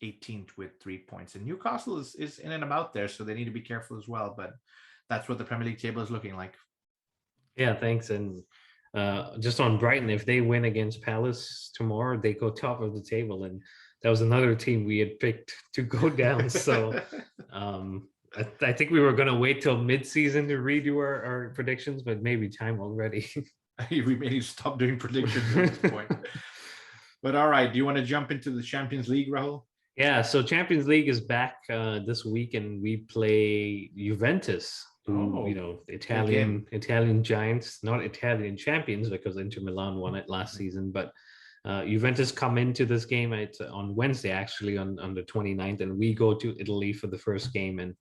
18th with 3 points. And Newcastle is in and about there, so they need to be careful as well. But that's what the Premier League table is looking like. Yeah, thanks. And just on Brighton, if they win against Palace tomorrow, they go top of the table. And that was another team we had picked to go down. So I think we were going to wait till mid-season to redo our predictions, but maybe time already. We may need to stop doing predictions at this point. But all right, do you want to jump into the Champions League, Rahul? Yeah, so Champions League is back this week, and we play Juventus, who Italian giants, not Italian champions because Inter Milan won it last season, but Juventus come into this game on Wednesday, actually on the 29th, and we go to Italy for the first game, and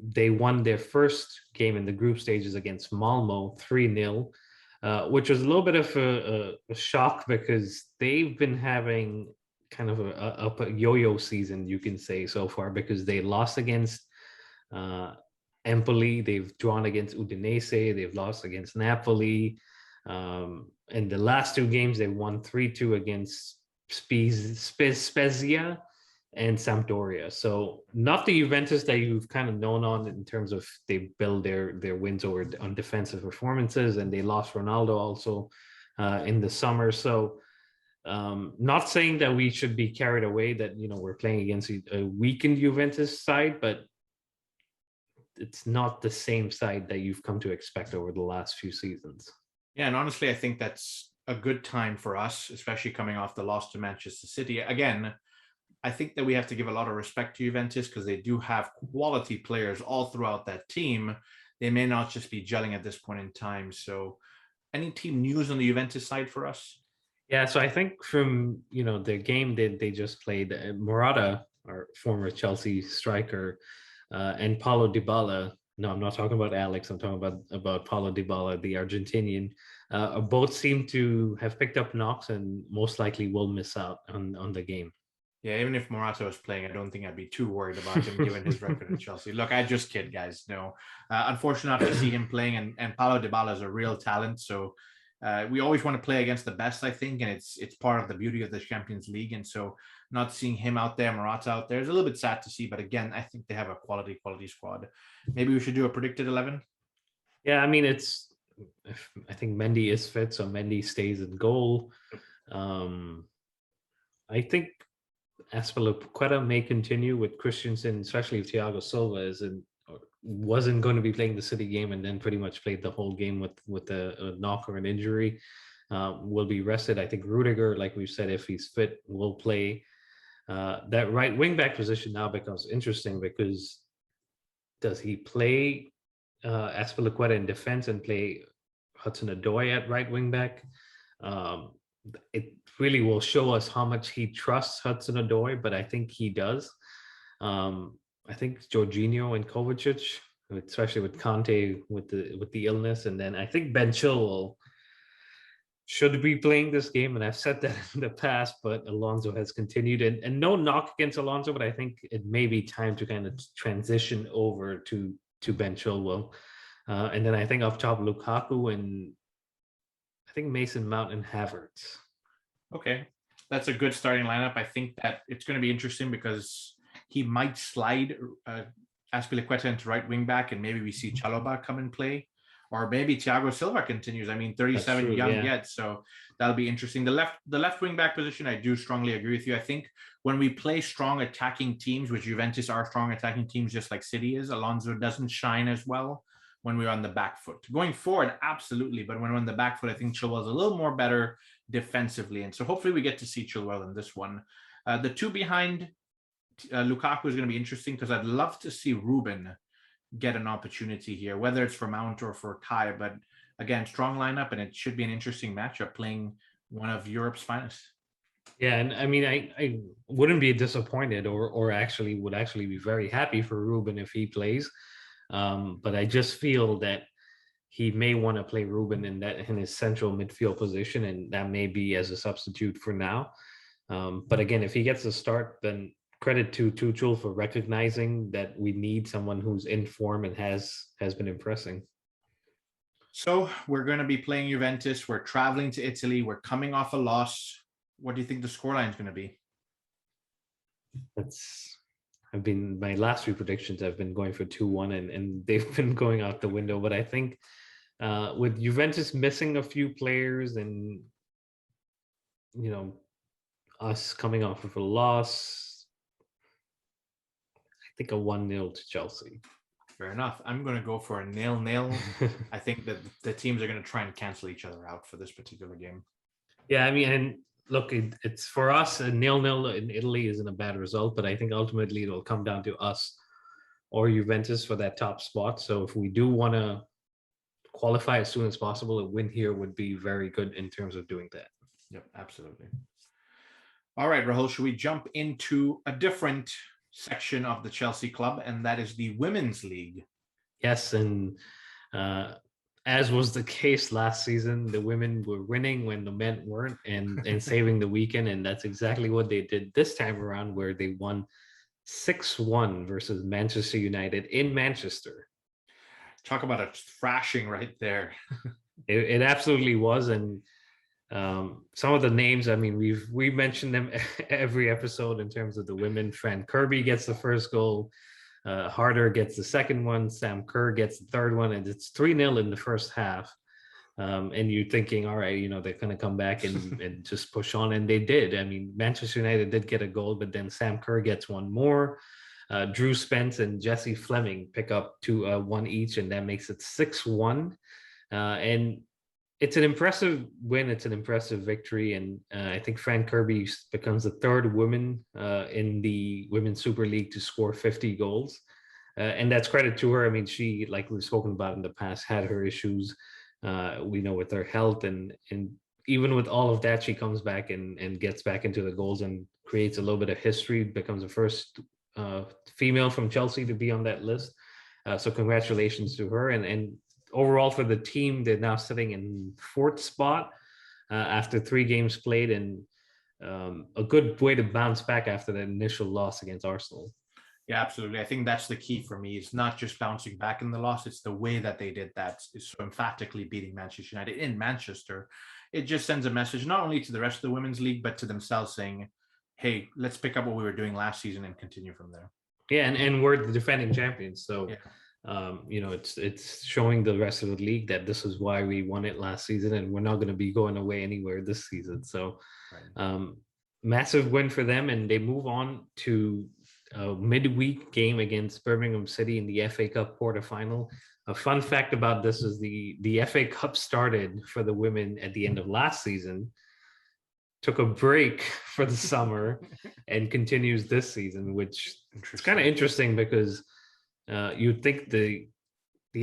they won their first game in the group stages against Malmo 3-0. Which was a little bit of a shock because they've been having kind of a yo-yo season, you can say, so far, because they lost against Empoli, they've drawn against Udinese, they've lost against Napoli. In the last two games, they won 3-2 against Spezia and Sampdoria. So not the Juventus that you've kind of known on in terms of they build their wins over on defensive performances, and they lost Ronaldo also in the summer. So not saying that we should be carried away that, we're playing against a weakened Juventus side, but it's not the same side that you've come to expect over the last few seasons. Yeah, and honestly, I think that's a good time for us, especially coming off the loss to Manchester City. Again, I think that we have to give a lot of respect to Juventus because they do have quality players all throughout that team. They may not just be gelling at this point in time. So any team news on the Juventus side for us? Yeah, so I think from, their game they just played, Morata, our former Chelsea striker, and Paulo Dybala. No, I'm not talking about Alex. I'm talking about Paulo Dybala, the Argentinian. Both seem to have picked up knocks and most likely will miss out on the game. Yeah, even if Morata was playing, I don't think I'd be too worried about him given his record at Chelsea. Look, I just kid, guys. No, unfortunate to see him playing, and Paulo Dybala is a real talent. So we always want to play against the best, I think, and it's part of the beauty of the Champions League. And so not seeing him out there, Morata out there, is a little bit sad to see. But again, I think they have a quality squad. Maybe we should do a predicted 11. Yeah, I mean, I think Mendy is fit, so Mendy stays in goal. I think Azpilicueta may continue with Christensen, especially if Thiago Silva wasn't going to be playing the City game and then pretty much played the whole game with a knock or an injury. Will be rested. I think Rudiger, like we've said, if he's fit, will play. That right wing back position now becomes interesting because does he play Azpilicueta in defense and play Hudson-Odoi at right wing back? It really will show us how much he trusts Hudson-Odoi, but I think he does. I think Jorginho and Kovacic, especially with Conte with the illness, and then I think Ben Chilwell should be playing this game, and I've said that in the past, but Alonso has continued, and no knock against Alonso, but I think it may be time to kind of transition over to Ben Chilwell, and then I think up top Lukaku and I think Mason Mount and Havertz. Okay, that's a good starting lineup. I think that it's going to be interesting because he might slide Azpilicueta into right wing back, and maybe we see Chalobah come and play, or maybe Thiago Silva continues. I mean, 37 young yet, so that'll be interesting. The left wing back position, I do strongly agree with you. I think when we play strong attacking teams, which Juventus are strong attacking teams, just like City is, Alonso doesn't shine as well when we're on the back foot. Going forward, absolutely, but when we're on the back foot, I think Chilwell's a little more better defensively, and so hopefully we get to see Chilwell in this one. The two behind Lukaku is going to be interesting because I'd love to see Ruben get an opportunity here, whether it's for Mount or for Kai. But again, strong lineup, and it should be an interesting matchup playing one of Europe's finest. Yeah, and I mean, I wouldn't be disappointed or actually would actually be very happy for Ruben if he plays. But I just feel that he may want to play Ruben in his central midfield position, and that may be as a substitute for now. But again, if he gets a start, then credit to Tuchel for recognizing that we need someone who's in form and has been impressing. So we're going to be playing Juventus. We're traveling to Italy. We're coming off a loss. What do you think the scoreline is going to be? My last few predictions I've been going for 2-1 and they've been going out the window. But I think with Juventus missing a few players and us coming off of a loss, I think a 1-0 to Chelsea. Fair enough. I'm going to go for a 0-0. I think that the teams are going to try and cancel each other out for this particular game. Yeah, I mean, and look, it's for us, a 0-0 in Italy isn't a bad result, but I think ultimately it'll come down to us or Juventus for that top spot. So if we do want to qualify as soon as possible, a win here would be very good in terms of doing that. Yep, absolutely. All right, Rahul, should we jump into a different section of the Chelsea club, and that is the Women's League? Yes, and as was the case last season, the women were winning when the men weren't, and saving the weekend, and that's exactly what they did this time around, where they won 6-1 versus Manchester United in Manchester. Talk about a thrashing right there. It absolutely was, and some of the names, I mean, we mentioned them every episode in terms of the women. Fran Kirby gets the first goal, Harder gets the second one, Sam Kerr gets the third one, and it's 3-0 in the first half. And you're thinking, all right, they're going to come back and just push on, and they did. I mean, Manchester United did get a goal, but then Sam Kerr gets one more. Drew Spence and Jesse Fleming pick up one each, and that makes it 6-1. And it's an impressive win. It's an impressive victory. And I think Fran Kirby becomes the third woman in the Women's Super League to score 50 goals. And that's credit to her. I mean, she, like we've spoken about in the past, had her issues, we know, with her health. And even with all of that, she comes back and gets back into the goals and creates a little bit of history, becomes the first female from Chelsea to be on that list. So congratulations to her. And overall for the team, they're now sitting in fourth spot after 3 games played, and a good way to bounce back after that initial loss against Arsenal. Yeah, absolutely. I think that's the key for me. It's not just bouncing back in the loss. It's the way that they did that, is so emphatically beating Manchester United in Manchester. It just sends a message not only to the rest of the Women's League, but to themselves, saying, hey, let's pick up what we were doing last season and continue from there. Yeah, and we're the defending champions. So, yeah. It's showing the rest of the league that this is why we won it last season, and we're not going to be going away anywhere this season. So, massive win for them, and they move on to a midweek game against Birmingham City in the FA Cup quarterfinal. A fun fact about this is the FA Cup started for the women at the end of last season, took a break for the summer, and continues this season, which is kind of interesting because you'd think the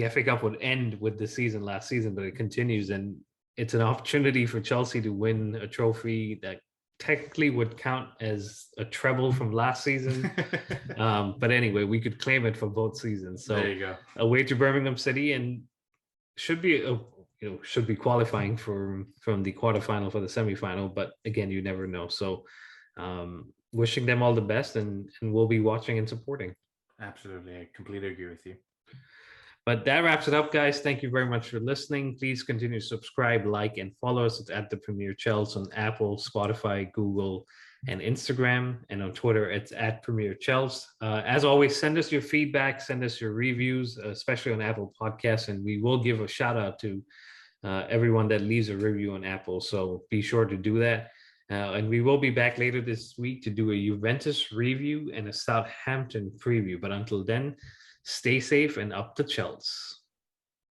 FA Cup would end with the season last season, but it continues, and it's an opportunity for Chelsea to win a trophy that technically would count as a treble from last season. But anyway, we could claim it for both seasons. So there you go. Away to Birmingham City, and should be qualifying from the quarterfinal for the semifinal. But again, you never know. So wishing them all the best, and we'll be watching and supporting. Absolutely. I completely agree with you. But that wraps it up, guys. Thank you very much for listening. Please continue to subscribe, like, and follow us. It's at the Premier Chels on Apple, Spotify, Google, and Instagram. And on Twitter, it's at Premier Chels. As always, send us your feedback, send us your reviews, especially on Apple Podcasts. And we will give a shout out to everyone that leaves a review on Apple. So be sure to do that. And we will be back later this week to do a Juventus review and a Southampton preview. But until then, stay safe and up the Chels.